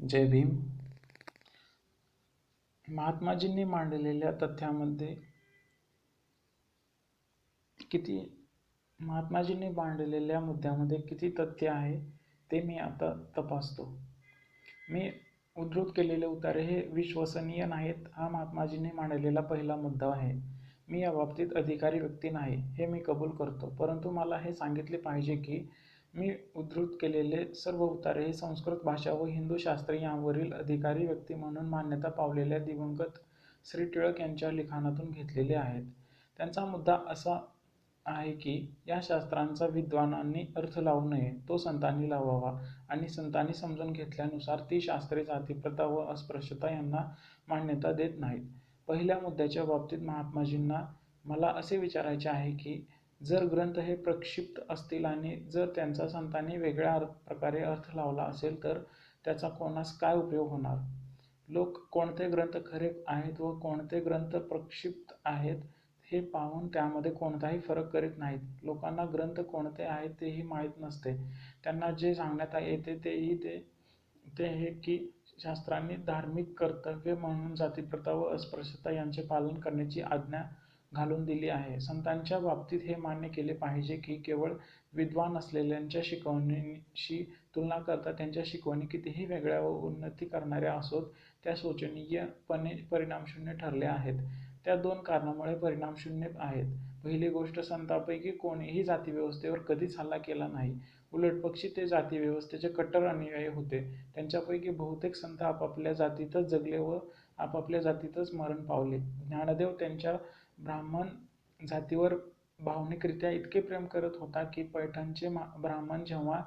जय भीम. महात्माजींनी मांडलेल्या तथ्यामध्ये किती महात्माजींनी मांडलेल्या मुद्द्यामध्ये किती तथ्य आहे ते मी आता तपासतो. मी उद्धृत केलेले उतारे हे विश्वसनीय नाहीत हा महात्माजींनी मांडलेला पहिला मुद्दा आहे. मी या बाबतीत अधिकारी व्यक्ती नाही हे मी कबूल करतो, परंतु मला हे सांगितले पाहिजे की मी उद्धृत केलेले सर्व उतारे हे संस्कृत भाषा व हिंदू शास्त्र यांवरील अधिकारी व्यक्ती म्हणून मान्यता पावलेल्या दिवंगत श्री टिळक यांच्या लिखाणातून घेतलेले आहेत. त्यांचा मुद्दा असा आहे की या शास्त्रांचा विद्वानांनी अर्थ लावू नये, तो संतांनी लावावा आणि संतांनी समजून घेतल्यानुसार ती शास्त्रे जातीप्रथा व अस्पृश्यता यांना मान्यता देत नाहीत. पहिल्या मुद्द्याच्या बाबतीत महात्माजींना मला असे विचारायचे आहे की जर ग्रंथ हे प्रक्षिप्त असतील आणि जर त्यांचा संतांनी वेगळ्या प्रकारे अर्थ लावला असेल तर त्याचा कोणास काय उपयोग होणार? लोक कोणते ग्रंथ खरे आहेत व कोणते ग्रंथ प्रक्षिप्त आहेत हे पाहून त्यामध्ये कोणताही फरक करीत नाहीत. लोकांना ग्रंथ कोणते आहेत तेही माहीत नसते. त्यांना जे सांगण्यात येते ते हे की शास्त्रांनी धार्मिक कर्तव्य म्हणून जातीप्रथा व अस्पृश्यता यांचे पालन करण्याची आज्ञा घालून दिली आहे. संतांच्या बाबतीत हे मान्य केले पाहिजे की केवळ विद्वान असलेल्यांच्या शिकवणीशी तुलना करता त्यांच्या शिकवणी कितीही वेगळ्या व उन्नती करणाऱ्या असोत त्या शोचनीयपणे परिणामशून्य ठरल्या आहेत. त्या दोन कारणामुळे परिणामशून्य आहेत. पहिली गोष्ट, संतांपैकी कोणीही जातीव्यवस्थेवर कधीच हल्ला केला नाही. उलटपक्षी ते जातीव्यवस्थेचे कट्टर अनुयायी होते. त्यांच्यापैकी बहुतेक संत आपापल्या जातीतच जगले व आपापल्या जातीतच मरण पावले. ज्ञानदेव त्यांच्या ब्राह्मण जातीवर भावनिकरित्या इतके प्रेम करत होता की पैठणचे ब्राह्मण जेव्हा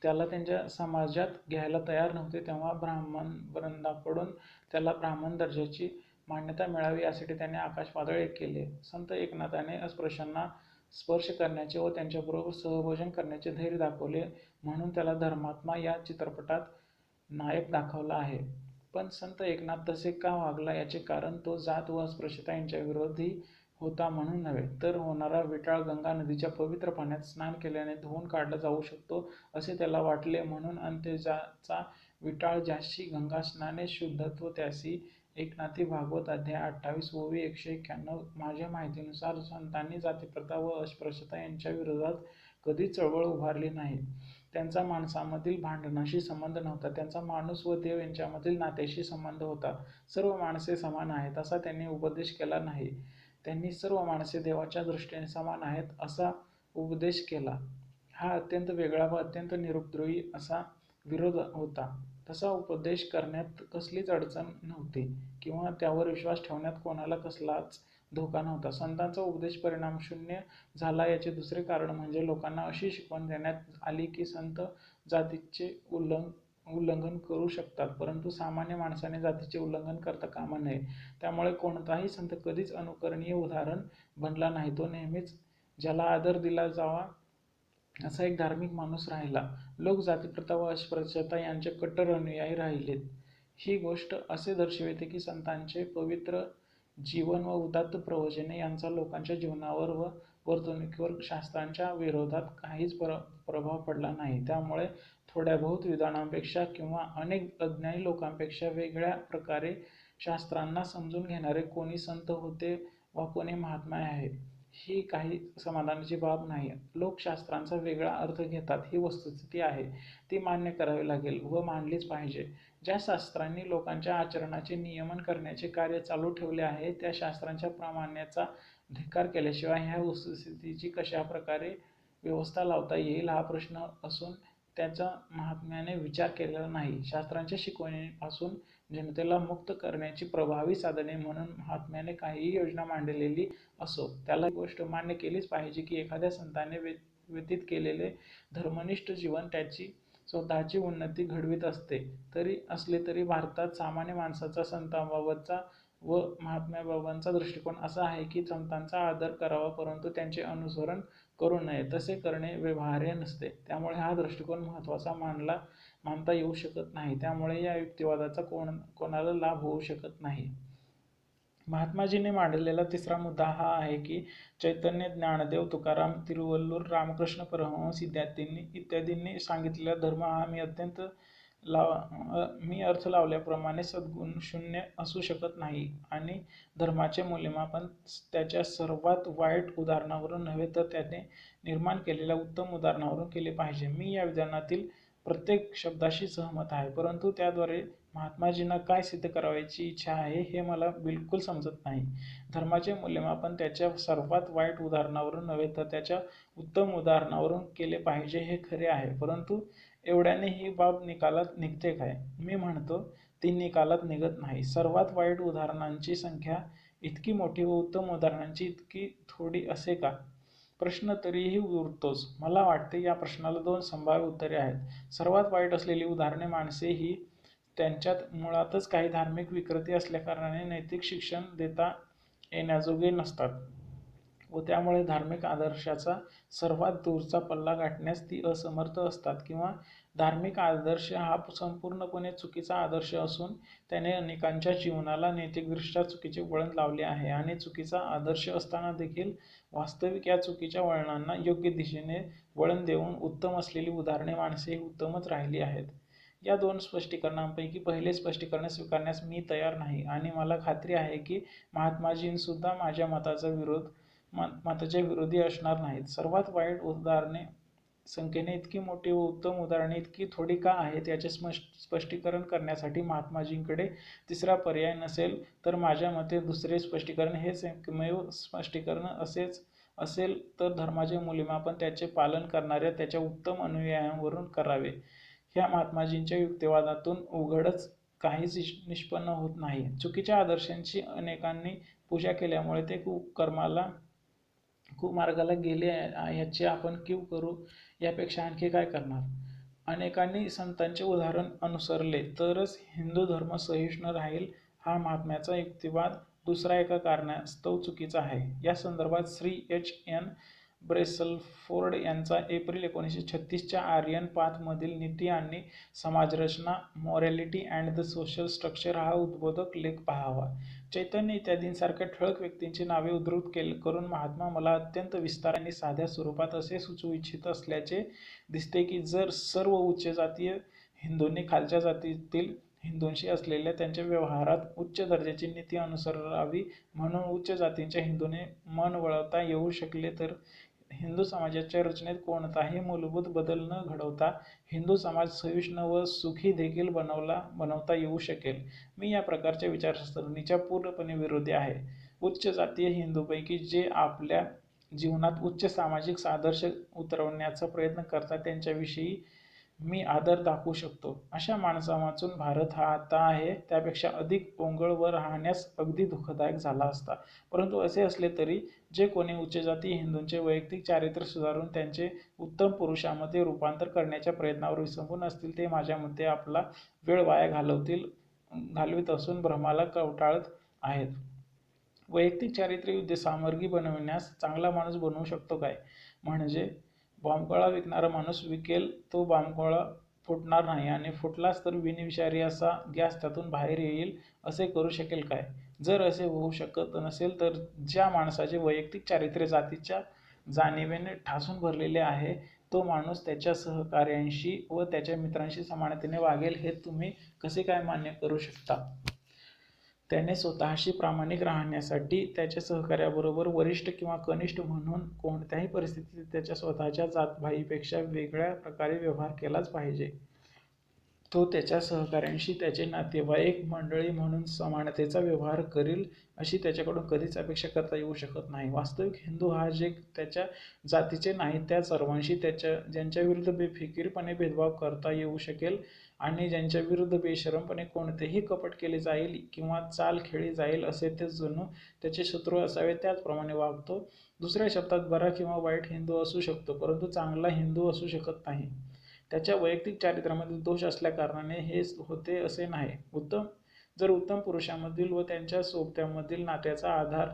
त्याला त्यांच्या समाजात घ्यायला तयार नव्हते तेव्हा ब्राह्मणवृंदाकडून त्याला ब्राह्मण दर्जाची मान्यता मिळावी यासाठी त्याने आकाश-पाताळ एक केले. संत एकनाथाने अस्पृश्यांना स्पर्श करण्याचे व त्यांच्याबरोबर सहभोजन करण्याचे धैर्य दाखवले म्हणून त्याला धर्मात्मा या चित्रपटात नायक दाखवला आहे. पण संत एकनाथ तसे का वागला याचे कारण तो जात व अस्पृश्यता यांच्या विरोधी होता म्हणून नव्हे, तर होणारा विटाळ गंगा नदीच्या पवित्र पाण्यात स्नान केल्याने धुवून काढला जाऊ शकतो असे त्याला वाटले म्हणून अंत्यजाचा विटाळ ज्यासी गंगा स्नाने शुद्धत्व त्यासी. एकनाथी भागवत अध्याय 28 ओवी 191. माझ्या माहितीनुसार संतांनी जातीप्रथा व अस्पृश्यता यांच्या विरोधात कधी चळवळ उभारली नाही. त्यांचा माणसांमधील भांडणाशी संबंध नव्हता. त्यांचा माणूस व देव यांच्यामधील नात्याशी संबंध होता. सर्व माणसे समान आहेत असा त्यांनी उपदेश केला नाही. त्यांनी सर्व माणसे देवाच्या दृष्टीने समान आहेत असा उपदेश केला. हा अत्यंत वेगळा व अत्यंत निरुपद्रवी असा विरोध होता. तसा उपदेश करण्यात कसलीच अडचण नव्हती किंवा त्यावर विश्वास ठेवण्यात कोणाला कसलाच धोका नव्हता. संतांचा उपदेश परिणामशून्य झाला याचे दुसरे कारण म्हणजे लोकांना अशी शिकवण देण्यात आली की संत जातीचे उल्लंघन करू शकतात, परंतु सामान्य माणसाने जातीचे उल्लंघन करता कामा नये. त्यामुळे कोणताही संत कधीच अनुकरणीय उदाहरण बनला नाही. तो नेहमीच ज्याला आदर दिला जावा असा एक धार्मिक माणूस राहिला. लोक जातीप्रथा व अस्पृश्यता यांचे कट्टर अनुयायी राहिलेत. ही गोष्ट असे दर्शविते की संतांचे पवित्र जीवन व उदात्त प्रवचने यांचा लोकांच्या जीवनावर व वर्तणुकीवर शास्त्रांच्या विरोधात काहीच प्रभाव पडला नाही. त्यामुळे थोड्या बहुत विद्वानांपेक्षा किंवा अनेक अज्ञानी लोकांपेक्षा वेगळ्या प्रकारे शास्त्रांना समजून घेणारे कोणी संत होते वा कोणी महात्मा आहे ही काही समाधानाची बाब नाही. लोक शास्त्रांचा वेगळा अर्थ घेतात ही वस्तुस्थिती आहे. ती मान्य करावी लागेल व मानलीच पाहिजे. ज्या शास्त्रांनी लोकांच्या आचरणाचे नियमन करण्याचे कार्य चालू ठेवले आहे त्या शास्त्रांच्या प्रामाण्याचा धिक्कार केल्याशिवाय ह्या वस्तुस्थितीची कशा प्रकारे व्यवस्था लावता येईल हा प्रश्न असून त्याचा महात्म्याने विचार केलेला नाही. शास्त्रांच्या शिकवणीपासून जनतेला मुक्त करण्याची प्रभावी साधने म्हणून महात्म्याने काहीही योजना मांडलेली असो त्याला ही गोष्ट मान्य केलीच पाहिजे की एखाद्या संताने व्यतीत केलेले धर्मनिष्ठ जीवन त्याची स्वतःची उन्नती घडवीत असले तरी भारतात सामान्य माणसाचा संतांबाबतचा व महात्म्याबाबतचा दृष्टिकोन असा आहे की संतांचा आदर करावा परंतु त्यांचे अनुसरण करू नये. तसे करणे व्यवहार्य नसते. त्यामुळे हा दृष्टिकोन महत्त्वाचा मानता येऊ शकत नाही. त्यामुळे या युक्तिवादाचा कोणाला लाभ होऊ शकत नाही. महात्माजींनी मांडलेला तिसरा मुद्दा हा आहे की चैतन्य, ज्ञानदेव, तुकाराम, तिरुवल्लूर रामकृष्ण परमहंस इत्यादींनी सांगितलेला धर्म हा मी अत्यंत मी अर्थ लावल्याप्रमाणे सद्गुण शून्य असू शकत नाही आणि धर्माचे मूल्यमापन त्याच्या सर्वात वाईट उदाहरणावरून नव्हे तर त्याने निर्माण केलेल्या उत्तम उदाहरणावरून केले पाहिजे. मी या विधानातील प्रत्येक शब्दाशी सहमत आहे, परंतु त्याद्वारे महात्माजींना काय सिद्ध करावयाची इच्छा आहे हे मला बिलकुल समजत नाही. धर्माचे मूल्यमापन त्याच्या सर्वात वाईट उदाहरणावरून नव्हे तर त्याच्या उत्तम उदाहरणावरून केले पाहिजे हे खरे आहे, परंतु एवढ्याने ही बाब निकालात निघते काय? मी म्हणतो ती निकालात निघत नाही. सर्वात वाईट उदाहरणांची संख्या इतकी मोठी व उत्तम उदाहरणांची इतकी थोडी असे का? प्रश्न तरीही उरतोच. मला वाटते या प्रश्नाला दोन संभाव्य उत्तरे आहेत. सर्वात वाईट असलेली उदाहरणे माणसे ही त्यांच्यात मुळातच काही धार्मिक विकृती असल्याकारणाने नैतिक शिक्षण देता येण्याजोगे नसतात व त्यामुळे धार्मिक आदर्शाचा सर्वात दूरचा पल्ला गाठण्यास ती असमर्थ असतात, किंवा धार्मिक आदर्श हा संपूर्णपणे चुकीचा आदर्श असून त्याने अनेकांच्या जीवनाला नैतिकदृष्ट्या चुकीचे वळण लावले आहे आणि चुकीचा आदर्श असताना देखील वास्तविक या चुकीच्या वळणांना योग्य दिशेने वळण देऊन उत्तम असलेली उदाहरणे माणसे उत्तमच राहिली आहेत. या दोन स्पष्टीकरणांपैकी पहिले स्पष्टीकरण स्वीकारण्यास मी तयार नाही आणि मला खात्री आहे की महात्माजींसुद्धा माझ्या मताच्या विरोधी असणार नाहीत. सर्वात वाईट उदाहरणे संख्येने इतकी मोठी व उत्तम उदाहरणे इतकी थोडी का आहेत याचे स्पष्टीकरण करण्यासाठी महात्माजींकडे तिसरा पर्याय नसेल तर माझ्या मते दुसरे स्पष्टीकरण हेच एकमेव स्पष्टीकरण असेल तर धर्माचे मूल्यमापन त्याचे पालन करणाऱ्या त्याच्या उत्तम अनुयायांवरून करावे. ह्या महात्माजींच्या युक्तिवादातून उघडच काहीच निष्पन्न होत नाही. चुकीच्या आदर्शांची अनेकांनी पूजा केल्यामुळे ते कुमार्गाला गेले याची आपण कीव करू यापेक्षा आणखी काय करणार? अनेकांनी संतांचे उदाहरण अनुसरले तरच हिंदू धर्म सहिष्णू राहील हा महात्म्याचा युक्तिवाद दुसरा एका कारणास्तव चुकीचा आहे. या संदर्भात श्री H.N. ब्रेसलफोर्ड यांचा एप्रिल 1936च्या आर्यन पाथमधील नीती आणि समाजरचना, morality and the social structure हा उद्बोधक लेख पाहावा. चैतन्य इत्यादींसारख्या ठळक व्यक्तींची नावे उद्धृत करून महात्मा मला अत्यंत विस्तार आणि साध्या स्वरूपात असे सुचवू इच्छित असल्याचे दिसते की जर सर्व उच्च जातीय हिंदूंनी खालच्या जातीतील हिंदूंशी असलेल्या त्यांच्या व्यवहारात उच्च दर्जाची नीती अनुसरावी म्हणून उच्च जातींच्या हिंदूने मन वळवता येऊ शकले तर हिंदू समाजाच्या रचनेत कोणताही मूलभूत बदल न घडवता हिंदू समाज सहिष्णू व सुखी देखील बनवता येऊ शकेल. मी या प्रकारच्या विचारसरणीच्या पूर्णपणे विरोधी आहे. उच्च जातीय हिंदूंपैकी जे आपल्या जीवनात उच्च सामाजिक आदर्श उतरवण्याचा प्रयत्न करतात त्यांच्याविषयी मी आदर दाखवू शकतो. अशा माणसावाचून भारत हा आता आहे त्यापेक्षा अधिक ओंगळ व राहण्यास अगदी दुःखदायक झाला असता. परंतु असे असले तरी जे कोणी उच्च जातीय हिंदूंचे वैयक्तिक चारित्र्य सुधारून त्यांचे उत्तम पुरुषामध्ये रूपांतर करण्याच्या प्रयत्नावर विसंबून असतील ते माझ्या मते आपला वेळ वाया घालवीत असून भ्रमाला कवटाळत आहेत. वैयक्तिक चारित्र्य युद्धसामग्री बनविण्यास चांगला माणूस बनवू शकतो काय? म्हणजे बॉम्बगोळा विकणारा माणूस विकेल तो बॉम्बगोळा फुटणार नाही आणि फुटलाच तर बिनविषारी असा गॅस त्यातून बाहेर येईल असे करू शकेल काय? जर असे होऊ शकत नसेल तर ज्या माणसाचे वैयक्तिक चारित्र्य जातीच्या जाणीवेने ठासून भरलेले आहे तो माणूस त्याच्या सहकार्यांशी व त्याच्या मित्रांशी समानतेने वागेल हे तुम्ही कसे काय मान्य करू शकता? त्याने स्वतःशी प्रामाणिक राहण्यासाठी त्याच्या सहकार्याबरोबर वरिष्ठ किंवा कनिष्ठ म्हणून कोणत्याही परिस्थितीत त्याच्या स्वतःच्या जातभाईपेक्षा वेगळ्या प्रकारे व्यवहार केलाच पाहिजे. तो त्याच्या सहकाऱ्यांशी त्याचे नातेवाईक मंडळी म्हणून समानतेचा व्यवहार करील अशी त्याच्याकडून कधीच अपेक्षा करता येऊ शकत नाही. वास्तविक हिंदू हा जे त्याच्या जातीचे नाही त्या सर्वांशी ज्यांच्याविरुद्ध बेफिकीरपणे भेदभाव करता येऊ शकेल आणि ज्यांच्याविरुद्ध बेशरमपणे कोणतेही कपट केले जाईल किंवा चाल खेळली जाईल असे ते जणू त्याचे शत्रू असावे त्याचप्रमाणे वागतो. दुसऱ्या शब्दात बरा किंवा वाईट हिंदू असू शकतो परंतु चांगला हिंदू असू शकत नाही. त्याच्या वैयक्तिक चारित्र्यामधील दोष असल्याकारणाने हे होते असे नाही. जर उत्तम पुरुषांमधील व त्यांच्या सोबत्यांमधील नात्याचा आधार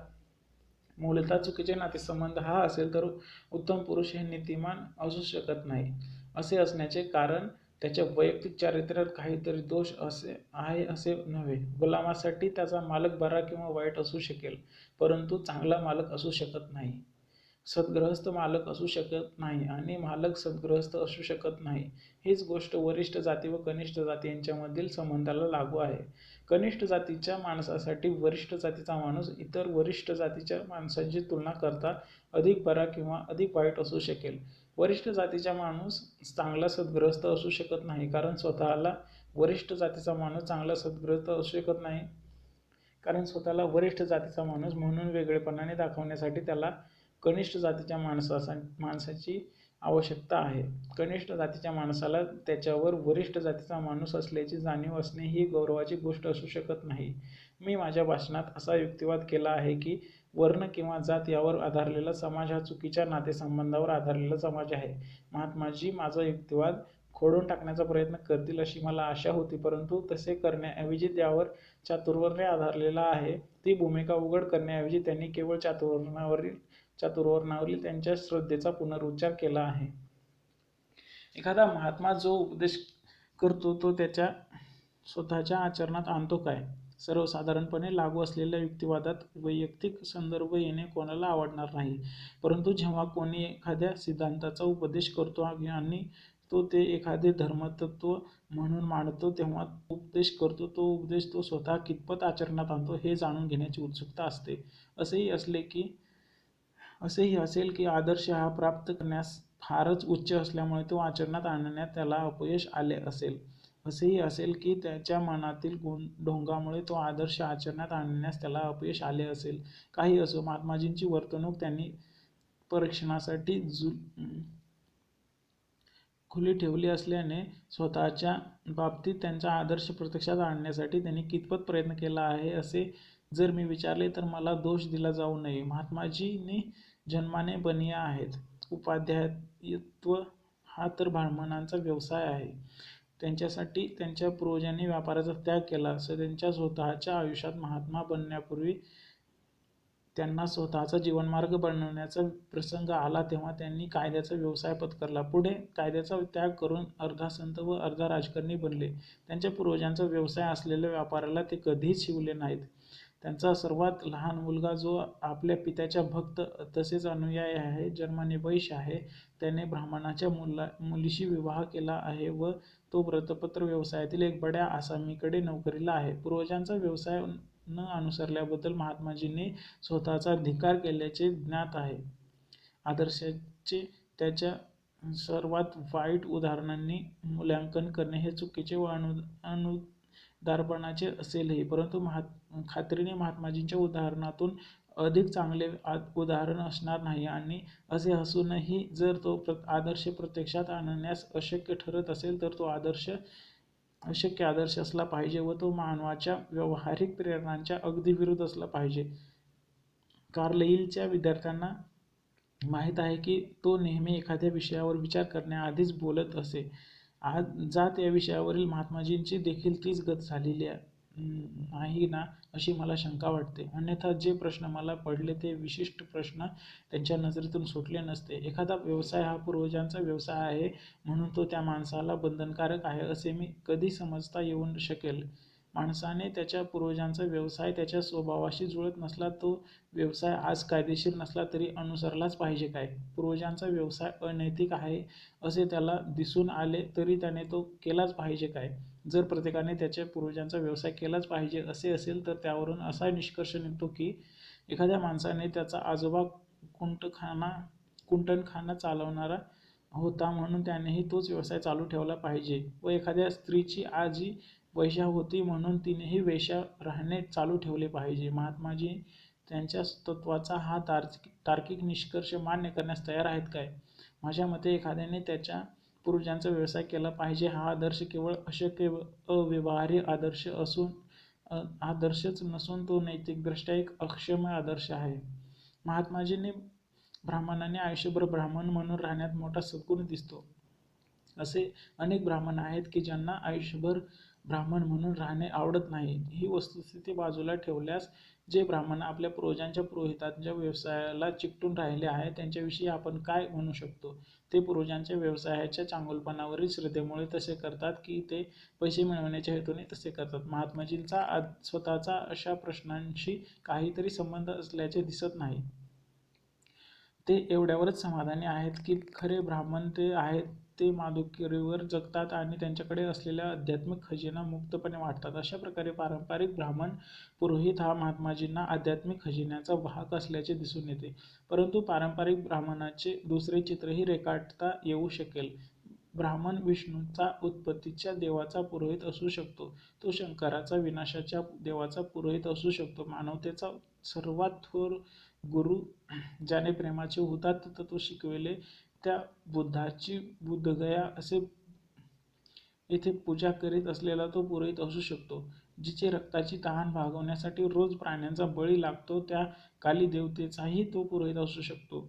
मूलतः चुकीचे नातेसंबंध हा असेल तर उत्तम पुरुष हे नीतिमान असू शकत नाही. असे असण्याचे कारण त्याच्या वैयक्तिक चारित्र्यात काहीतरी दोष आहे असे नव्हे. गुलामासाठी त्याचा मालक बरा किंवा वाईट असू शकेल परंतु चांगला मालक असू शकत नाही. सद्गृहस्थ मालक असू शकत नाही आणि मालक सद्गृहस्थ असू शकत नाही. हीच गोष्ट वरिष्ठ जाती व कनिष्ठ जाती यांच्यामधील संबंधाला लागू आहे. कनिष्ठ जातीच्या माणसासाठी वरिष्ठ जातीचा माणूस इतर वरिष्ठ जातीच्या माणसांची तुलना करता अधिक बरा किंवा अधिक वाईट असू शकेल. वरिष्ठ जातीचा माणूस चांगला सद्गृहस्थ असू शकत नाही, कारण स्वतःला वरिष्ठ जातीचा माणूस चांगला सद्गृहस्थ असू शकत नाही, कारण स्वतःला वरिष्ठ जातीचा माणूस म्हणून वेगळेपणाने दाखवण्यासाठी त्याला कनिष्ठ जातीच्या माणसाची आवश्यकता आहे. कनिष्ठ जातीच्या माणसाला त्याच्यावर वरिष्ठ जातीचा माणूस असल्याची जाणीव असणे ही गौरवाची गोष्ट असू शकत नाही. मी माझ्या भाषणात असा युक्तिवाद केला आहे की वर्ण किंवा जात यावर आधारलेला समाज हा चुकीच्या नातेसंबंधावर आधारलेला समाज आहे. महात्माजी माझा युक्तिवाद खोडून टाकण्याचा प्रयत्न करतील अशी मला आशा होती, परंतु तसे करण्याऐवजी त्यावर चातुर्वर्ण्य आधारलेला आहे ती भूमिका उघड करण्याऐवजी त्यांनी केवळ चातुर्वर्णावरील त्यांच्या श्रद्धेचा पुनरुच्चार केला आहे. एखादा महात्मा जो उपदेश करतो तो त्याच्या स्वतःच्या आचरणात आणतो काय? सर्वसाधारणपणे लागू असलेल्या युक्तिवादात वैयक्तिक संदर्भ येणे कोणाला आवडणार नाही, परंतु जेव्हा कोणी एखाद्या सिद्धांताचा उपदेश करतो आणि तो ते एखादे धर्मतत्व म्हणून मांडतो, तेव्हा उपदेश करतो तो उपदेश तो स्वतः कितपत आचरणात आणतो हे जाणून घेण्याची उत्सुकता असते. असेही असेल की आदर्श हा प्राप्त करण्यास फारच उच्च असल्यामुळे तो आचरणात आणण्यात त्याला अपयश आले असेल. असेही असेल की त्याच्या मनातील ढोंगामुळे तो आदर्श आचरणात आणण्यास त्याला अपयश आले असेल. काही असो, महात्माजींची वर्तणूक त्यांनी परीक्षणासाठी खुली ठेवली असल्याने स्वतःच्या बाबतीत त्यांचा आदर्श प्रत्यक्षात आणण्यासाठी त्यांनी कितपत प्रयत्न केला आहे असे जर मी विचारले तर मला दोष दिला जाऊ नये. महात्माजींनी जन्माने बनिया आहेत. उपाध्यायत्व हा तर ब्राह्मणांचा व्यवसाय आहे. त्यांच्यासाठी त्यांच्या पूर्वजांनी व्यापाराचा त्याग केला. त्यांच्या स्वतःच्या आयुष्यात महात्मा बनण्यापूर्वी त्यांना स्वतःचा जीवनमार्ग बनवण्याचा प्रसंग आला तेव्हा त्यांनी कायद्याचा व्यवसाय पत्करला. पुढे कायद्याचा त्याग करून अर्धा संत व अर्धा राजकारणी बनले. त्यांच्या पूर्वजांचा व्यवसाय असलेल्या व्यापाराला ते कधीच शिवले नाहीत. त्यांचा सर्वात लहान मुलगा जो आपल्या पित्याच्या भक्त तसेच अनुयायी आहे, जन्माने वैश्य आहे, त्याने ब्राह्मणाच्या मुलीशी विवाह केला आहे व तो वृत्तपत्र व्यवसायातील एक बड्या आसामीकडे नोकरीला आहे. पूर्वजांचा व्यवसाय न अनुसरल्याबद्दल महात्माजींनी स्वतःचा धिक्कार केल्याचे ज्ञात आहे. आदर्शाचे त्याच्या सर्वात वाईट उदाहरणांनी मूल्यांकन करणे हे चुकीचे व अनुदारपणाचे असेलही, परंतु खात्रीने महात्माजींच्या उदाहरणातून अधिक चांगले उदाहरण असणार नाही. आणि असे असूनही जर तो आदर्श प्रत्यक्षात आणण्यास अशक्य ठरत असेल तर तो अशक्य आदर्श असला पाहिजे व तो मानवाच्या व्यावहारिक प्रेरणांच्या अगदी विरुद्ध असला पाहिजे. कार्लाइलच्या विद्यार्थ्यांना माहीत आहे की तो नेहमी एखाद्या विषयावर विचार करण्याआधीच बोलत असे. जात या विषयावरील महात्माजींची देखील तीच गत झालेली नाही ना अशी मला शंका वाटते. अन्यथा जे प्रश्न मला पडले ते विशिष्ट प्रश्न त्यांच्या नजरेतून सुटले नसते. एखादा व्यवसाय हा पूर्वजांचा व्यवसाय आहे म्हणून तो त्या माणसाला बंधनकारक आहे असे मी कधी समजता येऊ शकेल? माणसाने त्याच्या पूर्वजांचा व्यवसाय त्याच्या स्वभावाशी जुळत नसला, तो व्यवसाय आज कायदेशीर नसला तरी अनुसरलाच पाहिजे काय? पूर्वजांचा व्यवसाय अनैतिक आहे असे त्याला दिसून आले तरी त्याने तो केलाच पाहिजे काय? जर प्रत्येकाने त्याच्या पूर्वजांचा व्यवसाय केलाच पाहिजे असे असेल तर त्यावरून असा निष्कर्ष निघतो की एखाद्या माणसाने त्याचा आजोबा कुंटणखाना चालवणारा होता म्हणून त्यानेही तोच व्यवसाय चालू ठेवला पाहिजे व एखाद्या स्त्रीची आजी वेश्या होती म्हणून तिनेही वेश्या राहणे चालू ठेवले पाहिजे. महात्माजी त्यांच्या तत्त्वाचा हा तार्किक निष्कर्ष मान्य करण्यास तयार आहेत काय? माझ्या मते एखाद्याने त्याच्या पूर्वजांचा व्यवसाय केला पाहिजे हा आदर्श केवळ अशक्य अव्यवहार्य आदर्शच नसून तो नैतिकदृष्ट्या एक अक्षम्य आदर्श आहे. महात्माजींनी ब्राह्मणांनी आयुष्यभर ब्राह्मण म्हणून राहण्यात मोठा सद्गुण दिसतो. असे अनेक ब्राह्मण आहेत की ज्यांना आयुष्यभर ब्राह्मण म्हणून राहणे आवडत नाही. ही वस्तुस्थिती बाजूला ठेवल्यास जे ब्राह्मण आपल्या पूर्वजांच्या पुरोहितांच्या व्यवसायाला चिकटून राहिले आहेत त्यांच्याविषयी आपण काय म्हणू शकतो? ते पूर्वजांच्या व्यवसायाच्या चांगुलपणावरील श्रद्धेमुळे तसे करतात की ते पैसे मिळवण्याच्या हेतूने तसे करतात? महात्माजींचा स्वतःचा अशा प्रश्नांशी काहीतरी संबंध असल्याचे दिसत नाही. ते एवढ्यावरच समाधानी आहेत की खरे ब्राह्मण ते आहेत ते माधुकरीवर जगतात आणि त्यांच्याकडे असलेला आध्यात्मिक खजिना मुक्तपणे वाटतात. अशा प्रकारे पारंपरिक ब्राह्मण पुरोहित हा महात्माजींना आध्यात्मिक खजिन्याचा वाहक असल्याचे दिसून येते. परंतु पारंपरिक ब्राह्मणाचे दुसरे चित्रही रेखाटता येऊ शकेल. ब्राह्मण विष्णूचा उत्पत्तीच्या देवाचा पुरोहित असू शकतो. तो शंकराचा विनाशाच्या देवाचा पुरोहित असू शकतो. मानवतेचा सर्वात थोर गुरु ज्याने प्रेमाचे हुतात्म तत्व शिकविले त्या बुद्धाची बुद्धगया असे येथे पूजा करीत असलेला तो पुरोहित असू शकतो. जिचे रक्ताची तहान भागवण्यासाठी रोज प्राण्यांचा बळी लागतो त्या काली देवतेचाही तो पुरोहित असू शकतो.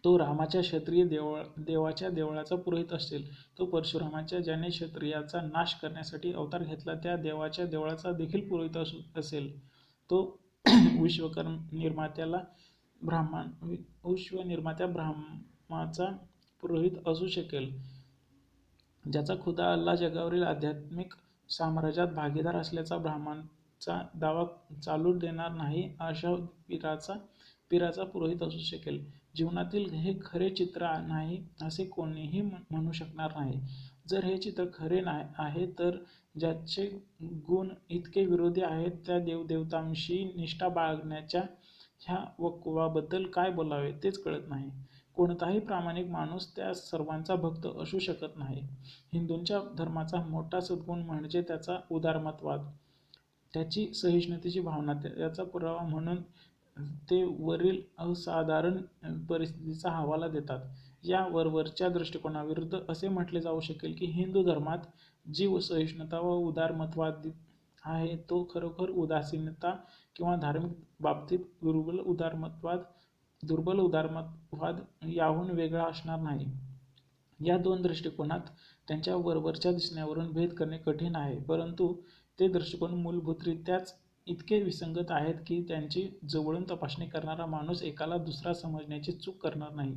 तो रामाच्या क्षत्रिय देवाच्या देवळाचा पुरोहित असेल. तो परशुरामाच्या ज्याने क्षत्रियाचा नाश करण्यासाठी अवतार घेतला त्या देवाच्या देवळाचा देखील पुरोहित असेल. तो विश्वनिर्मात्या ब्रह्माचा पुरोहित असू शकेल. ज्याचा खुदा अल्ला जगावरील आध्यात्मिक साम्राज्यात भागीदार असल्याचा ब्राह्मणाचा दावा चालू देणार नाही अशा पीराचा पुरोहित असू शकेल. जीवनातील हे खरे चित्र नाही असे कोणीही म्हणू शकणार नाही. जर हे चित्र खरे आहे तर ज्याचे गुण इतके विरोधी आहेत त्या देवदेवतांशी निष्ठा बाळगण्याच्या ह्या वक्तव्याबद्दल काय बोलावे तेच कळत नाही. कोणताही प्रामाणिक माणूस त्या सर्वांचा भक्त असू शकत नाही. हिंदूंच्या धर्माचा मोठा सद्गुण म्हणजे त्याचा उदारमतवाद, त्याची सहिष्णुतेची भावना. याचा पुरावा म्हणून ते वरील असाधारण परिस्थितीचा हवाला देतात. या वरवरच्या दृष्टिकोनाविरुद्ध असे म्हटले जाऊ शकेल की हिंदू धर्मात जी सहिष्णुता व उदारमतवाद आहे तो खरोखर उदासीनता किंवा धार्मिक बाबतीत दुर्बल उदारमतवाद याहून वेगळा असणार नाही. या दोन दृष्टिकोनात त्यांच्या वरवरच्या दिसण्यावरून भेद करणे कठीण आहे, परंतु ते दृष्टिकोन मूलभूतरित्याच इतके विसंगत आहेत की त्यांची जवळून तपासणी करणारा माणूस एकाला दुसरा समजण्याची चूक करणार नाही.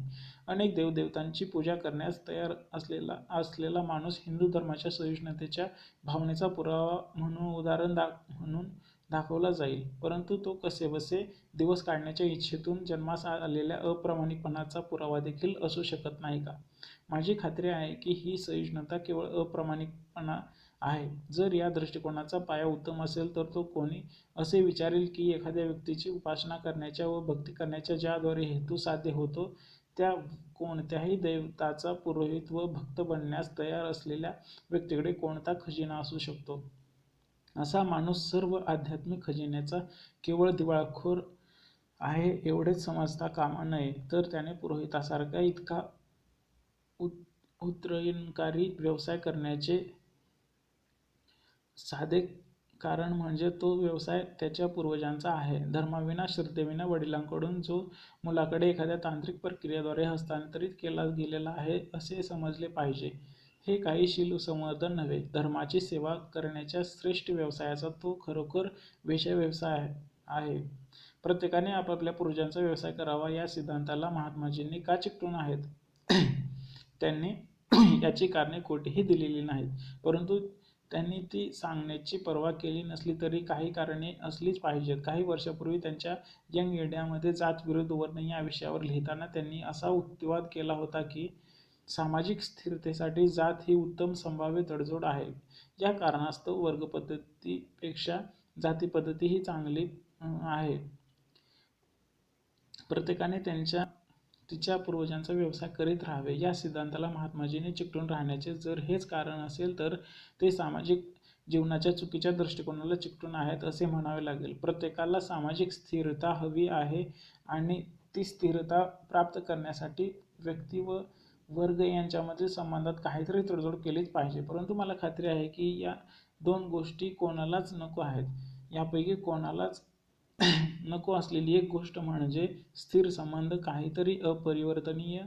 अनेक देवदेवतांची पूजा करण्यास तयार असलेला माणूस हिंदू धर्माच्या सहिष्णुतेच्या भावनेचा पुरावा म्हणून उदाहरण म्हणून दाखवला जाईल, परंतु तो कसेबसे दिवस काढण्याच्या इच्छेतून जन्मास आलेल्या अप्रामाणिकपणाचा पुरावा देखील असू शकत नाही का? माझी खात्री आहे की ही सहिष्णुता केवळ अप्रामाणिकपणा आहे. जर या दृष्टिकोनाचा पाया उत्तम असेल तर तो कोणी असे विचारेल की एखाद्या व्यक्तीची उपासना करण्याच्या व भक्ती करण्याच्या ज्याद्वारे हेतू साध्य होतो त्या कोणत्याही देवताचा पुरोहित व भक्त बनण्यास तयार असलेल्या व्यक्तीकडे कोणता खजिना असू शकतो? असा माणूस सर्व आध्यात्मिक खजिन्याचा केवळ दिवाळखोर आहे एवढेच समजता कामा नये, तर त्याने पुरोहितासारखा इतका उद्रेककारी व्यवसाय करण्याचे साधे कारण म्हणजे तो व्यवसाय त्याच्या पूर्वजांचा आहे. धर्माविना श्रद्धेविना वडिलांकडून जो मुलाकडे एखाद्या तांत्रिक प्रक्रियेद्वारे हस्तांतरित केला गेलेला आहे असे समजले पाहिजे. हे काही शील संवर्धन नव्हे. धर्माची सेवा करण्याच्या श्रेष्ठ व्यवसायाचा तो खरोखर वेश्या व्यवसाय आहे. प्रत्येकाने आपापल्या पूर्वजांचा व्यवसाय करावा या सिद्धांताला महात्माजींनी का चिकटून आहेत? त्यांनी याची कारणे कोठेही दिलेली नाहीत, परंतु त्यांनी ती सांगण्याची पर्वा केली नसली तरी काही कारणे असलीच पाहिजेत. काही वर्षापूर्वी त्यांच्या यंग इंडियामध्ये जात विरुद्ध वर्ण या विषयावर लिहिताना त्यांनी असा युक्तिवाद केला होता की सामाजिक स्थिरतेसाठी जात ही उत्तम संभाव्य तडजोड आहे. या कारणास्तव वर्गपद्धतीपेक्षा जातीपद्धती ही चांगली आहे. प्रत्येकाने तिच्या पूर्वजांचा व्यवसाय करीत राहावे या सिद्धांताला महात्माजींनी चिकटून राहण्याचे जर हेच कारण असेल तर ते सामाजिक जीवनाच्या चुकीच्या दृष्टिकोनाला चिकटून आहेत असे म्हणावे लागेल. प्रत्येकाला सामाजिक स्थिरता हवी आहे आणि ती स्थिरता प्राप्त करण्यासाठी व्यक्ती व वर्ग यांच्यामधील संबंधात काहीतरी तडजोड केलीच पाहिजे. परंतु मला खात्री आहे की या दोन गोष्टी कोणालाच नको आहेत. यापैकी कोणालाच नको असलेली एक गोष्ट म्हणजे स्थिर संबंध, काहीतरी अपरिवर्तनीय,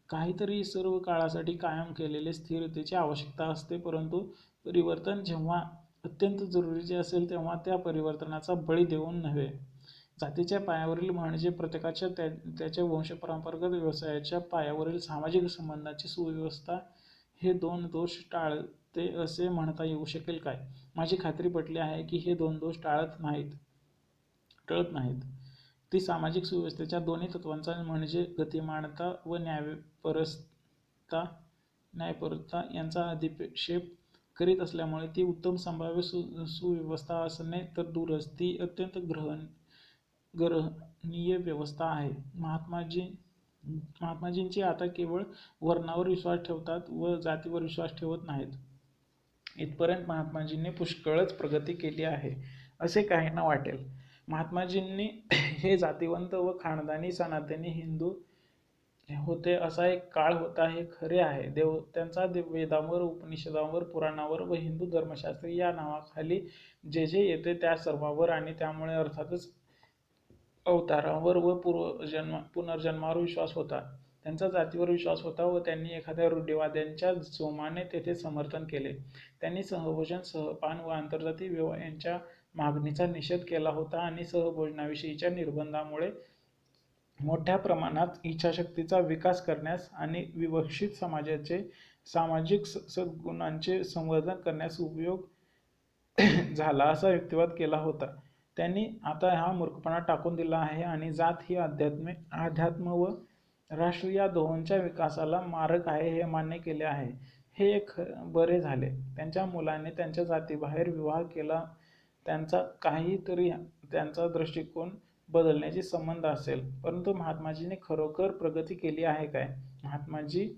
काहीतरी सर्व काळासाठी कायम केलेले. स्थिरतेची आवश्यकता असते, परंतु परिवर्तन जेव्हा अत्यंत जरुरीचे असेल तेव्हा त्या परिवर्तनाचा बळी देऊन नव्हे. जातीच्या पायावरील म्हणजे प्रत्येकाच्या त्याच्या वंशपरंपरागत व्यवसायाच्या पायावरील सामाजिक संबंधांची सुव्यवस्था हे दोन दोष टाळते असे म्हणता येऊ शकेल काय? माझी खात्री पटली आहे की हे दोन दोष टळत नाहीत. ती सामाजिक सुव्यवस्थेच्या दोन्ही तत्वांचा म्हणजे गतिमानता व न्यायपरता यांचा अधिक्षेप करीत असल्यामुळे ती उत्तम संभाव्य सुव्यवस्था असणे तर दूरच ती अत्यंत ग्रहणीय व्यवस्था आहे. महात्माजींची आता केवळ वर्णावर विश्वास ठेवतात व जातीवर विश्वास ठेवत नाहीत. इथपर्यंत महात्माजींनी पुष्कळच प्रगती केली आहे असे काहींना वाटेल. महात्माजींनी हे जातिवंत व खानदानी सनातनी हिंदू होते असा एक काळ होता हे खरे आहे. त्यांचा वेदांवर, उपनिषदांवर, पुराणांवर व हिंदू धर्मशास्त्र या नावाखाली जे जे येते त्या सर्वांवर आणि त्यामुळे अर्थातच अवतारांवर व पुनर्जन्मावर विश्वास होता. त्यांचा जातीवर विश्वास होता व त्यांनी एखाद्या रूढीवाद्यांच्या जोमाने तेथे समर्थन केले. त्यांनी सहभोजन, सहपान व आंतरजाती विवाह यांच्या मागणीचा निषेध केला होता आणि सहभोजनाविषयीच्या निर्बंधामुळे मोठ्या प्रमाणात इच्छाशक्तीचा विकास करण्यास आणि विवक्षित समाजाचे सामाजिक सद्गुणांचे संवर्धन करण्यास उपयोग झाला असा युक्तिवाद केला होता. त्यांनी आता हा मूर्खपणा टाकून दिला आहे आणि जात ही अध्यात्म व राष्ट्र या दोहोंच्या विकासाला मारक आहे हे मान्य केले आहे. हे एक बरे झाले. त्यांच्या मुलाने त्यांच्या जातीबाहेर विवाह केला. त्यांचा काहीतरी त्यांचा दृष्टिकोन बदलण्याची संबंध असेल. परंतु महात्माजींनी खरोखर प्रगती केली आहे काय? महात्माजी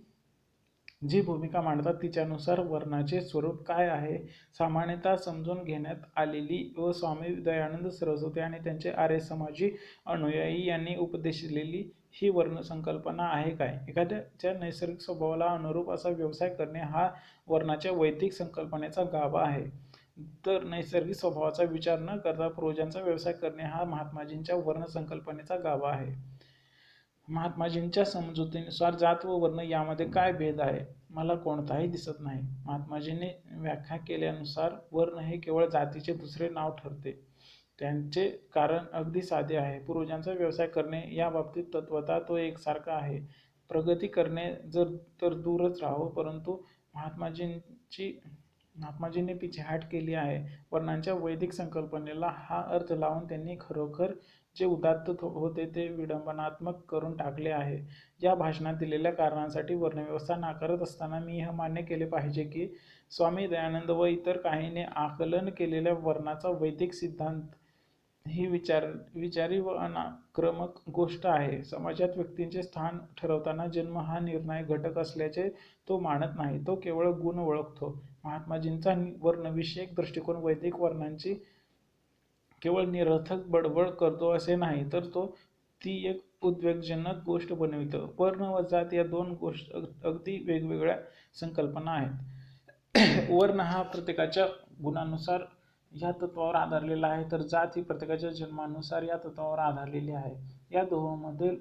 जी भूमिका मांडतात तिच्यानुसार वर्णाचे स्वरूप काय आहे सामान्यतः समजून घेण्यात आलेली व स्वामी दयानंद सरस्वती आणि त्यांचे आर्य समाजी अनुयायी यांनी उपदेशलेली ही वर्णसंकल्पना आहे काय? एखाद्याच्या नैसर्गिक स्वभावाला अनुरूप असा व्यवसाय करणे हा वर्णाच्या वैदिक संकल्पनेचा गाभा आहे. तर नैसर्गिक स्वभावाचा विचार न करता पूर्वजांचा व्यवसाय करणे हा महात्माजींच्या वर्णसंकल्पनेचा गाभा आहे. महात्माजींच्या समजुतीनुसार जात व वर्ण यामध्ये काय भेद आहे? मला कोणताही दिसत नाही. महात्माजींनी व्याख्या केल्यानुसार वर्ण हे केवळ जातीचे दुसरे नाव ठरते. त्यांचे कारण अगदी साधे आहे. पूर्वजांचा व्यवसाय करणे या बाबतीत तत्वतः तो एकसारखा आहे. प्रगती करणे तर दूरच राहो, परंतु महात्माजींनी पिछेहाट केली आहे. वर्णांच्या वैदिक संकल्पनेला हा अर्थ लावून त्यांनी खरोखर जे उदात्त होते ते विडंबनात्मक करून टाकले आहे. या भाषणात दिलेल्या कारणांसाठी वर्णव्यवस्था नाकारत असताना मी हे मान्य केले पाहिजे की स्वामी दयानंद व इतर काहींनी आकलन केलेल्या वर्णाचा वैदिक सिद्धांत ही विचारी व अनाक्रमक गोष्ट आहे. समाजात व्यक्तींचे स्थान ठरवताना जन्म हा निर्णायक घटक असल्याचे तो मानत नाही. तो केवळ गुण ओळखतो. महात्माजींचा वर्णविषयक दृष्टिकोन वैदिक वर्णांची केवळ निरर्थक बडबड करतो असे नाही, तर तो ती एक उद्वेगजनक गोष्ट बनवितो. वर्ण व जात या दोन अगदी वेगवेगळ्या संकल्पना आहेत. वर्ण हा प्रत्येकाच्या गुणानुसार या तत्वावर आधारलेला आहे, तर जात ही प्रत्येकाच्या जन्मानुसार या तत्वावर आधारलेली आहे. या दोहोंमध्ये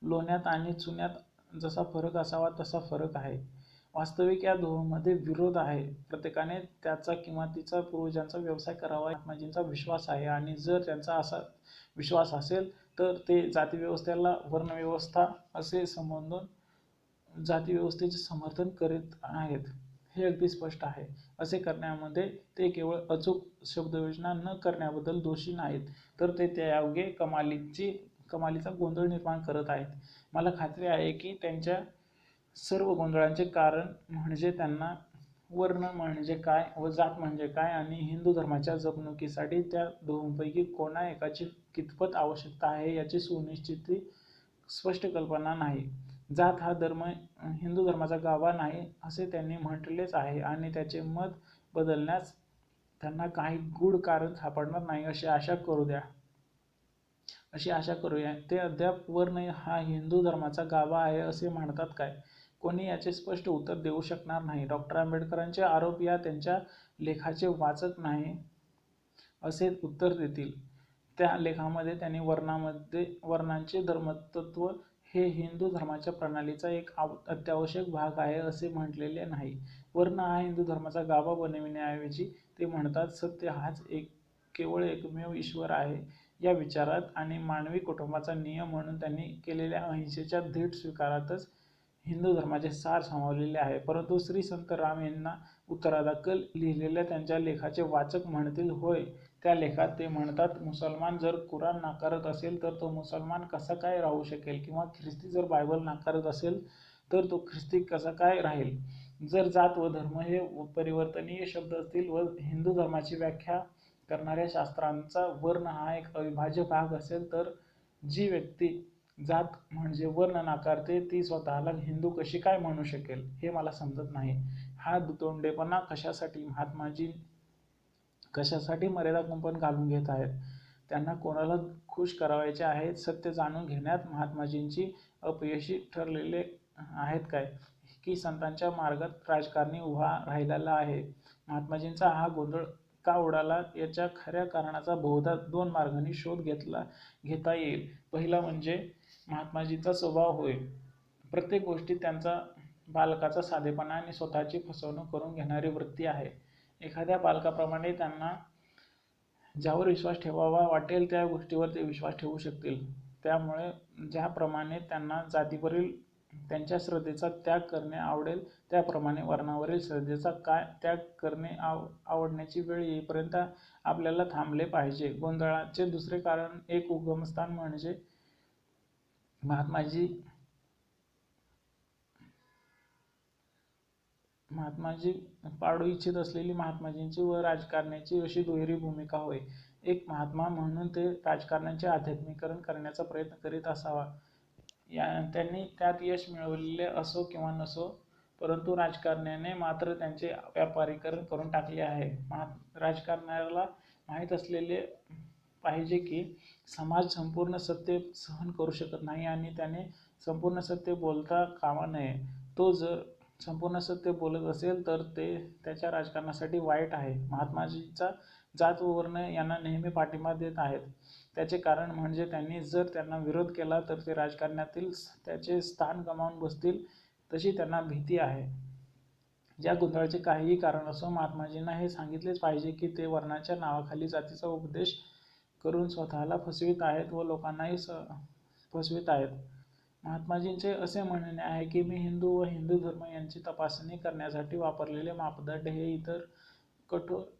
लोण्यात आणि चुन्यात जसा फरक असावा तसा फरक आहे. वास्तविक या दोहोंमध्ये विरोध आहे. प्रत्येकाने त्याचा किंवा तिचा पूर्वजांचा व्यवसाय करावा महात्माजींचा विश्वास आहे आणि जर त्यांचा असा विश्वास असेल तर ते जातीव्यवस्थेला वर्णव्यवस्था असे संबोधून जातीव्यवस्थेचे समर्थन करीत आहेत हे अगदी स्पष्ट आहे. असे करण्यामध्ये ते केवळ अचूक शब्दयोजना न करण्याबद्दल दोषी नाहीत, तर ते त्यायोगे कमालीचा गोंधळ निर्माण करत आहेत. मला खात्री आहे की त्यांच्या सर्व गोंधळांचे कारण म्हणजे त्यांना वर्ण म्हणजे काय व जात म्हणजे काय आणि हिंदू धर्माच्या जपणुकीसाठी त्या दोहोंपैकी कोणा एकाची कितपत आवश्यकता आहे याची सुनिश्चित स्पष्ट कल्पना नाही. जात हा धर्म हिंदू धर्माचा गाभा नाही असे त्यांनी म्हटलेच आहे आणि त्याचे मत बदलण्यास त्यांना काही गूढ कारण सापडणार नाही अशी आशा करूया. ते अद्याप वर्ण हा हिंदू धर्माचा गाभा आहे असे म्हणतात काय? कोणी याचे स्पष्ट उत्तर देऊ शकणार नाही. डॉ. आंबेडकरांचे आरोप या त्यांच्या लेखाचे वाचक नाही असे उत्तर देतील. त्या लेखामध्ये त्यांनी वर्णांचे धर्मतत्व हे हिंदू धर्माच्या प्रणालीचा एक अत्यावश्यक भाग आहे असे म्हटलेले नाही. वर्ण हा हिंदू धर्माचा गाभा बनविण्याऐवजी ते म्हणतात सत्य हाच केवळ एकमेव ईश्वर आहे या विचारात आणि मानवी कुटुंबाचा नियम म्हणून त्यांनी केलेल्या अहिंसेच्या धीट स्वीकारातच हिंदू धर्माचे सार सामावलेले आहे. परंतु श्री संत राम यांना उत्तरादाखल लिहिलेल्या त्यांच्या लेखाचे वाचक म्हणतील, होय, त्या लेखात ते म्हणतात, मुसलमान जर कुराण नाकारत असेल तर तो मुसलमान कसा काय राहू शकेल, किंवा ख्रिस्ती जर बायबल नाकारत असेल तर तो ख्रिस्ती कसा काय राहील. जर जात व धर्म हे परिवर्तनीय शब्द असतील व हिंदू धर्माची व्याख्या करणाऱ्या शास्त्रांचा वर्ण हा एक अविभाज्य भाग असेल, तर जी व्यक्ती जात म्हणजे वर्ण नाकारते ती स्वतःला हिंदू कशी काय म्हणू शकेल, हे मला समजत नाही. हा दुतोंडेपणा कशासाठी? महात्माजी कशासाठी मर्यादा कुंपण घालून घेत आहेत? त्यांना कोणाला खुश करावायचे आहेत? सत्य जाणून घेण्यात महात्माजींची अपयशी ठरलेले आहेत काय, की संतांच्या मार्गात राजकारणी उभा राहिलेला आहे? महात्माजींचा हा गोंधळ का उडाला याच्या खऱ्या कारणाचा बहुधा 2 मार्गांनी शोध घेता येईल. पहिला म्हणजे महात्माजींचा स्वभाव होय. प्रत्येक गोष्टीत त्यांचा बालकाचा साधेपणा आणि स्वतःची फसवणूक करून घेणारी वृत्ती आहे. एखाद्या बालकाप्रमाणे त्यांना ज्यावर विश्वास ठेवावा वाटेल त्या गोष्टीवर ते विश्वास ठेवू शकतील. त्यामुळे ज्याप्रमाणे त्यांना जातीवरील त्यांच्या श्रद्धेचा त्याग करणे आवडेल त्याप्रमाणे वर्णावरील श्रद्धेचा त्याग करणे आवडण्याची वेळ येईपर्यंत आपल्याला थांबले पाहिजे. गोंधळाचे दुसरे कारण एक उगमस्थान म्हणजे महात्माजी पाडू इच्छित असलेली महात्माजींची व राजकारण्याची अशी दुहेरी भूमिका होय. एक महात्मा म्हणून ते राजकारणाचे आध्यात्मिकरण करण्याचा प्रयत्न करीत असावा. त्यांनी त्यात यश मिळवलेले असो किंवा नसो, परंतु राजकारण्याने मात्र त्यांचे व्यापारीकरण करून टाकले आहे. राजकारण्याला माहीत असलेले पाहिजे की समाज संपूर्ण सत्य सहन करू शकत नाही आणि त्याने संपूर्ण सत्य बोलता कामा नये. तो जर संपूर्ण सत्य बोलत असेल तर ते त्याच्या राजकारणासाठी वाईट आहे. महात्माजींचा जात व वर्ण यांना नेहमी पाठिंबा देत आहेत. त्याचे कारण म्हणजे त्यांनी जर त्यांना विरोध केला तर ते राजकारणातील त्याचे स्थान गमावून बसतील, तशी त्यांना भीती आहे. या गोंधळाचे काहीही कारण असो, महात्माजींना हे सांगितलेच पाहिजे की ते वर्णाच्या नावाखाली जातीचा उपदेश करून स्वतःला फसवित आहेत व लोकांनाही फसवित आहेत. महात्माजींचे असे म्हणणे आहे की मी हिंदू व हिंदू धर्म यांची तपासणी करण्यासाठी वापरलेले मापदंड हे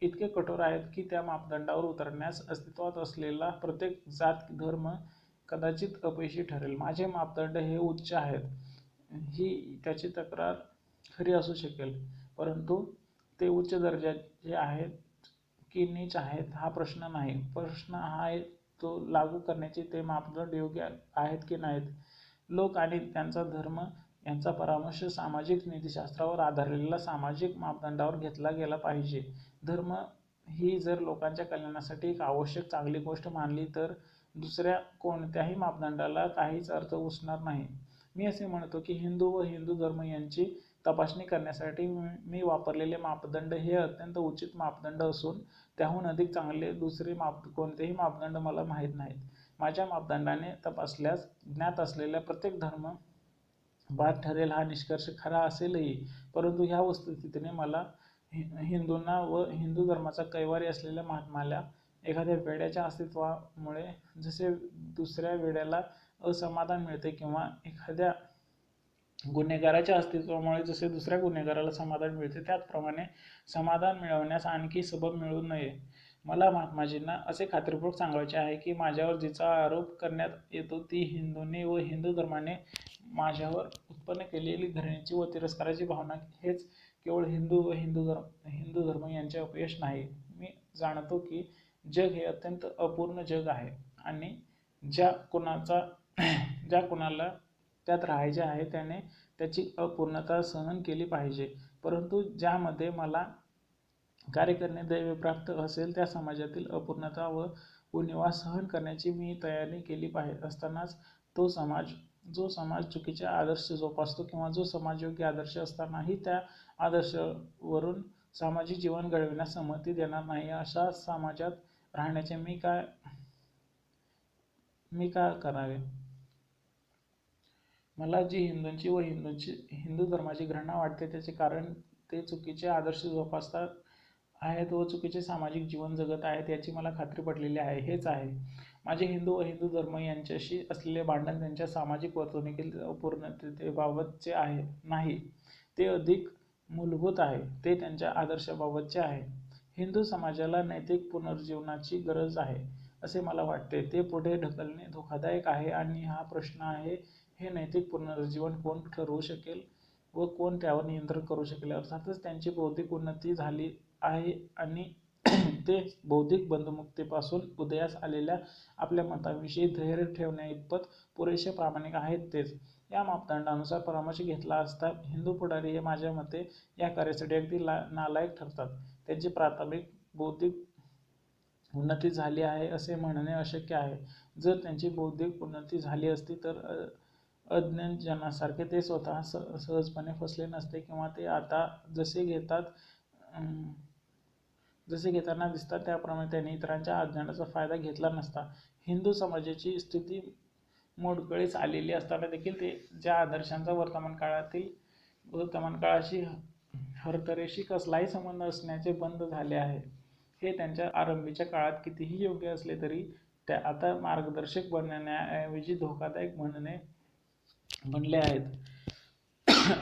इतके कठोर आहेत की त्या मापदंडावर उतरण्यास अस्तित्वात असलेला प्रत्येक जात धर्म कदाचित अपयशी ठरेल. माझे मापदंड हे उच्च आहेत ही त्याची तक्रार खरी असू शकेल, परंतु ते उच्च दर्जाचे आहेत की नीच आहेत हा प्रश्न नाही. प्रश्न हा आहे तो लागू करण्याचे ते मापदंड योग्य आहेत की नाहीत. लोक आणि त्यांचा धर्म यांचा परामर्श सामाजिक नीतिशास्त्रावर आधारलेल्या सामाजिक मापदंडावर घेतला गेला पाहिजे. धर्म ही जर लोकांच्या कल्याणासाठी एक आवश्यक चांगली गोष्ट मानली तर दुसऱ्या कोणत्याही मापदंडाला काहीच अर्थ उरणार नाही. मी असे म्हणतो की हिंदू व हिंदू धर्म यांची तपासणी करण्यासाठी मी वापरलेले मापदंड हे अत्यंत उचित मापदंड असून त्याहून अधिक चांगले दुसरे कोणतेही मापदंड मला माहीत नाहीत. माझ्या मापदंडाने तपासल्यास ज्ञात असलेला प्रत्येक धर्म बाद ठरेल हा निष्कर्ष खरा असेलही, परंतु ह्या वस्तुस्थितीने मला हिंदूंना व हिंदू धर्माचा कैवारी असलेल्या महात्म्याला एखाद्या वेड्याच्या अस्तित्वामुळे जसे दुसऱ्या वेड्याला असमाधान मिळते किंवा एखाद्या गुन्हेगाराच्या अस्तित्वामुळे जसे दुसऱ्या गुन्हेगाराला समाधान मिळते, त्याचप्रमाणे समाधान मिळवण्यास आणखी सबब मिळू नये. मला महात्माजींना असे खात्रीपूर्वक सांगायचे आहे की माझ्यावर जिचा आरोप करण्यात येतो ती हिंदूंनी व हिंदू धर्माने माझ्यावर उत्पन्न केलेली घृणेची व तिरस्काराची भावना हेच केवळ हिंदू व हिंदू धर्म यांचे अपयश नाही. मी जाणतो की जग हे अत्यंत अपूर्ण जग आहे आणि ज्या कुणाला त्यात राहायचे आहे त्याने त्याची अपूर्णता सहन केली पाहिजे, परंतु ज्यामध्ये मला कार्य करणे दैवप्राप्त असेल त्या समाजातील अपूर्णता व उणिवा सहन करण्याची मी तयारी केली पाहिजे असतानाच जो समाज चुकीचे आदर्श जोपासतो किंवा जो समाज योग्य आदर्श असतानाही त्या आदर्शावरून सामाजिक जीवन घडविण्यास संमती देणार नाही, अशा समाजात राहण्याचे मी काय करावे? मला जी हिंदूंची व हिंदू धर्माची घृणा वाटते त्याचे कारण ते चुकीचे आदर्श जोपासतात आहेत व चुकीचे सामाजिक जीवन जगत आहेत याची मला खात्री पटलेली आहे. हेच आहे माझे हिंदू व हिंदू धर्म यांच्याशी असलेले भांडण त्यांच्या सामाजिक वर्तणुकीतील अपूर्णतेबाबतचे आहे नाही, ते अधिक मूलभूत आहे. ते त्यांच्या आदर्शाबाबतचे आहे. हिंदू समाजाला नैतिक पुनर्जीवनाची गरज आहे असे मला वाटते. ते पुढे ढकलणे धोकादायक आहे आणि हा प्रश्न आहे, हे नैतिक पुनर्जीवन कोण ठरवू शकेल व कोण त्यावर नियंत्रण करू शकेल. अर्थातच त्यांची बौद्धिक उन्नती झाली आहे आणि ते बौद्धिक बंधमुक्तीपासून उदयास आलेल्या आपल्या मताविषयी धैर्य ठेवण्याइतपत पुरेसे प्रामाणिक आहेत. तेच या मापदंडानुसार परामर्श घेतला असता हिंदू पुढारी हे माझ्या मते या कार्यासाठी अगदी नालायक ठरतात. त्यांची प्राथमिक बौद्धिक उन्नती झाली आहे असे म्हणणे अशक्य आहे. जर त्यांची बौद्धिक उन्नती झाली असती तर अज्ञजनासारखे ते स्वतः सहजपणे फसले नसते किंवा ते आता जसे घेताना दिसतात त्याप्रमाणे त्यांनी इतरांच्या अज्ञानाचा फायदा घेतला नसता. हिंदू समाजाची स्थिती मोडकळीस आलेली असताना देखील ते ज्या आदर्शांचा वर्तमान काळाशी हरतऱ्हेशी कसलाही संबंध असण्याचे बंद झाले आहे, हे त्यांच्या आरंभीच्या काळात कितीही योग्य असले तरी त्या आता मार्गदर्शक बनण्याऐवजी धोकादायक बनले आहेत.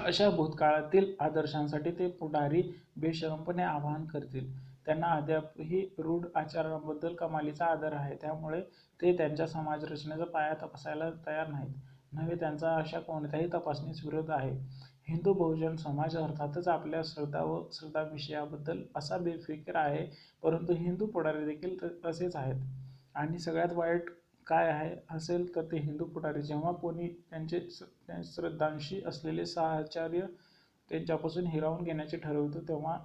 अशा भूतकाळातील आदर्शांसाठी ते पुढारी बेशरमपणे आवाहन करतील. त्यांना अद्यापही रूढ आचारांबद्दल कमालीचा आदर आहे, त्यामुळे ते त्यांच्या समाजरचनेचा पाया तपासायला तयार नाहीत. नव्हे, त्यांचा अशा कोणत्याही तपासणीस विरोध आहे. हिंदू बहुजन समाज अर्थातच आपल्या श्रद्धा व श्रद्धाविषयाबद्दल असा बेफिकीर आहे, परंतु हिंदू पुढारी देखील तसेच आहेत. आणि सगळ्यात वाईट काय असेल तर ते हिंदू पुढारी जेव्हा कोणी त्यांचे श्रद्धांशी असलेले साहचर्य त्यांच्यापासून हिरावून घेण्याचे ठरवितो तेव्हा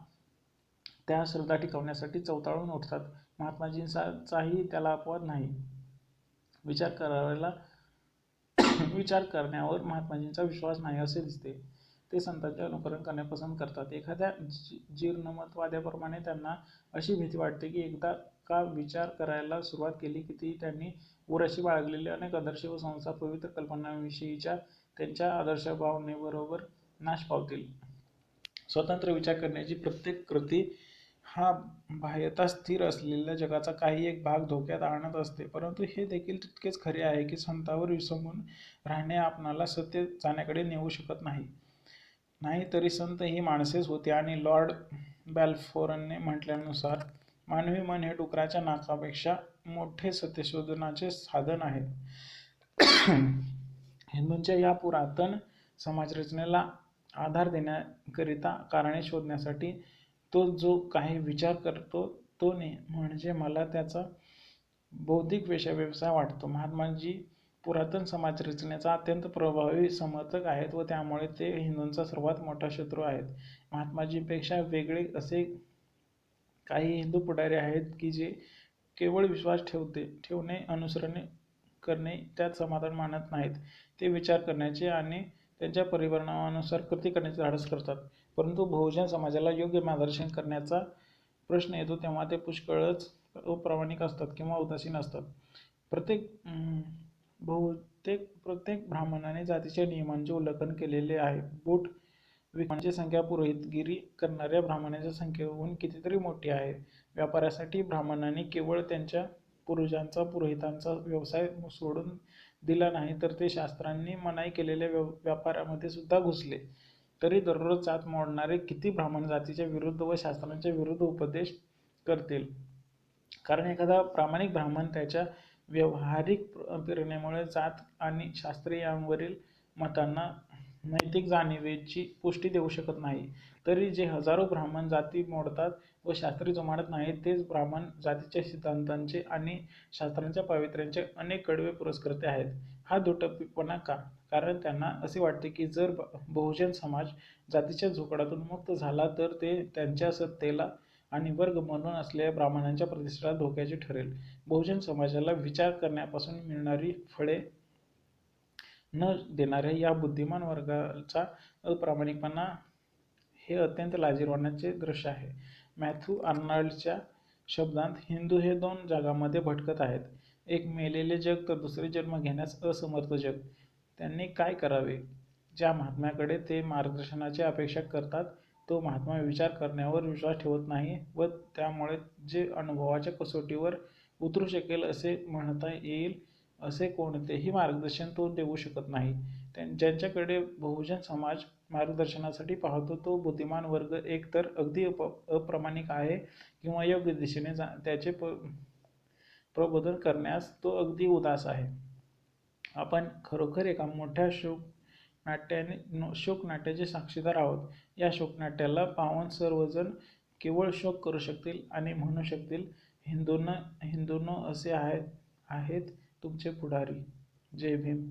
त्या श्रद्धा टिकवण्यासाठी चवताळून उठतात. महात्माजींचाही त्याला अपवाद नाही. विचार करण्यावर महात्माजींचा विश्वास नाही असे दिसते. ते संतांचे अनुकरण करणे पसंत करतात. एखाद्या जीर्णमतवाद्याप्रमाणे त्यांना अशी भीती वाटते की एकदा का विचार करायला सुरुवात केली की ती त्यांनी उराशी बाळगलेले अनेक आदर्श व संस्था पवित्र कल्पनांविषयीच्या त्यांच्या आदर्शभावनेबरोबर नाश पावतील. स्वतंत्र विचार करण्याची प्रत्येक कृती हा बाह्यतः स्थिर असलेल्या जगाचा काही एक भाग धोक्यात आणत असते, परंतु हे देखील तितकेच खरे आहे की संतांवर विसंबून राहणे आपणाला सत्य जाण्याकडे नेऊ शकत नाही. तरी संत ही माणसेच होती आणि लॉर्ड बॅल्फोरने म्हटल्यानुसार मानवी मन हे डुकराच्या नाकापेक्षा मोठे सत्यशोधनाचे साधन आहे. हिंदूंच्या या पुरातन समाजरचनेला आधार देण्याकरिता कारणे शोधण्यासाठी तो जो काही विचार करतो तो म्हणजे मला त्याचा बौद्धिक व्यवसाय वाटतो. महात्माजी पुरातन समाजरचनेचा अत्यंत प्रभावी समर्थक आहेत व त्यामुळे ते हिंदूंचा सर्वात मोठा शत्रू आहेत. महात्माजींपेक्षा वेगळे असे काही हिंदू पुढारी आहेत की जे केवळ विश्वास ठेवणे, अनुसरण करणे त्यात समाधान मानत नाहीत. ते विचार करण्याचे आणि त्यांच्या परिणामानुसार कृती करण्याचे धाडस करतात. परंतु बहुजन समाजाला योग्य मार्गदर्शन करण्याचा प्रश्न येतो तेव्हा ते पुष्कळच अप्रामाणिक असतात किंवा उदासीन असतात. प्रत्येक ब्राह्मणाने जातीच्या नियमांचे उल्लंघन केलेले आहे. बूट विकणाऱ्यांची संख्या पुरोहितगिरी करणाऱ्या ब्राह्मणांच्या संख्येहून कितीतरी मोठी आहे. व्यापारासाठी ब्राह्मणांनी केवळ त्यांच्या पूर्वजांचा पुरोहितांचा व्यवसाय सोडून दिला नाही तर ते शास्त्रांनी मनाई केलेल्या व्यापारामध्ये सुद्धा घुसले. तरी दररोज जात मोडणारे किती ब्राह्मण जातीच्या विरुद्ध व शास्त्रांच्या विरुद्ध उपदेश करतील? कारण एखादा प्रामाणिक ब्राह्मण त्याच्या व्यावहारिक प्रेरणेमुळे जात आणि शास्त्र यांवरील मतांना नैतिक जाणीवेची पुष्टी देऊ शकत नाही. तरी जे हजारो ब्राह्मण जाती मोडतात व शास्त्रे जुमानत नाहीत तेच ब्राह्मण जातीच्या सिद्धांतांचे आणि शास्त्रांच्या पावित्र्याचे अनेक कडवे पुरस्कर्ते आहेत. हा दुटप्पीपणा का? कारण त्यांना असे वाटते की जर बहुजन समाज जातीच्या झोपडातून मुक्त झाला तर ते त्यांच्या सत्तेला आणि वर्ग म्हणून असलेल्या ब्राह्मणांच्या प्रतिष्ठेला धोक्याचे ठरेल. बहुजन समाजाला विचार करण्यापासून मिळणारी फळे न देणाऱ्या या बुद्धिमान वर्गाचा अप्रामाणिकपणा हे अत्यंत लाजिरवाण्याचे दृश्य आहे. मॅथ्यू आर्नल्डच्या शब्दांत हिंदू हे दोन जगांमध्ये भटकत आहेत. एक मेलेले जग तर दुसरे जन्म घेण्यास असमर्थ जग. त्यांनी काय करावे? ज्या महात्म्याकडे ते मार्गदर्शनाची अपेक्षा करतात तो महात्मा विचार करण्यावर विश्वास ठेवत नाही व त्यामुळे जे अनुभवाच्या कसोटीवर उतरू शकेल असे म्हणता येईल असे कोणतेही मार्गदर्शन तो देऊ शकत नाही. ज्यांच्याकडे बहुजन समाज मार्गदर्शनासाठी पाहतो तो बुद्धिमान वर्ग एकतर अगदी अप्रामाणिक आहे किंवा योग्य दिशेने त्याचे प्रबोधन करण्यास तो अगदी उदास आहे. आपण खरोखर एका मोठ्या शोकनाट्याचे साक्षीदार आहोत. या शोकनाट्याला पाहून सर्वजण केवळ शोक करू शकतील आणि म्हणू शकतील, हिंदूंनो असे आहेत तुमचे पुढारी. जय भीम.